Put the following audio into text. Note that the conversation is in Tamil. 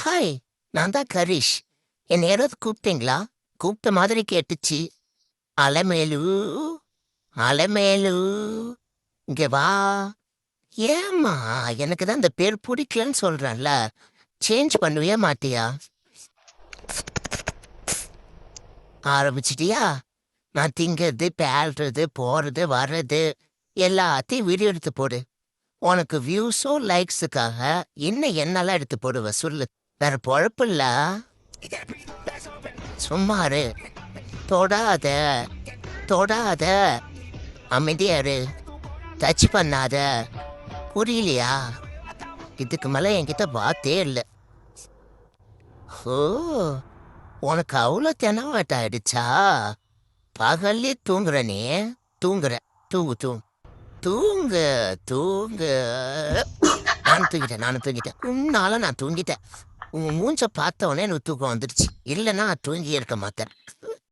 ஹாய். நான் தான் கரிஷ். என்ன யாராவது கூப்பிட்டீங்களா? கூப்பிட்ட மாதிரி கேட்டுச்சு. அலமேலு, அலமேலு, இங்க வா. ஏம்மா, எனக்கு தான் இந்த பேர் பிடிக்கலன்னு சொல்றேன்ல. சேஞ்ச் பண்ணவே மாட்டியா? ஆரம்பிச்சிட்டியா? நான் திங்கிறது, பேழ்றது, போறது, வர்றது எல்லாத்தையும் வீடியோ எடுத்து போடு. உனக்கு வியூஸோ லைக்ஸுக்காக என்னெல்லாம் எடுத்து போடுவ சொல்லு. வேற பொழப்பு இல்ல. சும்மாரு. தொடாத, தொடாத, அமைதியாரு. டச் பண்ணாத. புரியலையா? இதுக்கு மேல என்கிட்ட வார்த்தையே இல்ல. ஓ, உனக்கு அவ்வளோ தெனவாட்ட ஆயிடுச்சா? பகல்லே தூங்குற நீ. தூங்குற. தூங்கு தூங்கு. தூங்கு தூங்கு. நானும் தூங்கிட்டேன். உன்னால நான் தூங்கிட்டேன். உன் மூஞ்ச பார்த்த உடனே எனக்கு தூக்கம் வந்துடுச்சு. இல்லைன்னா நான் தூங்கி இருக்க மாட்டேன்.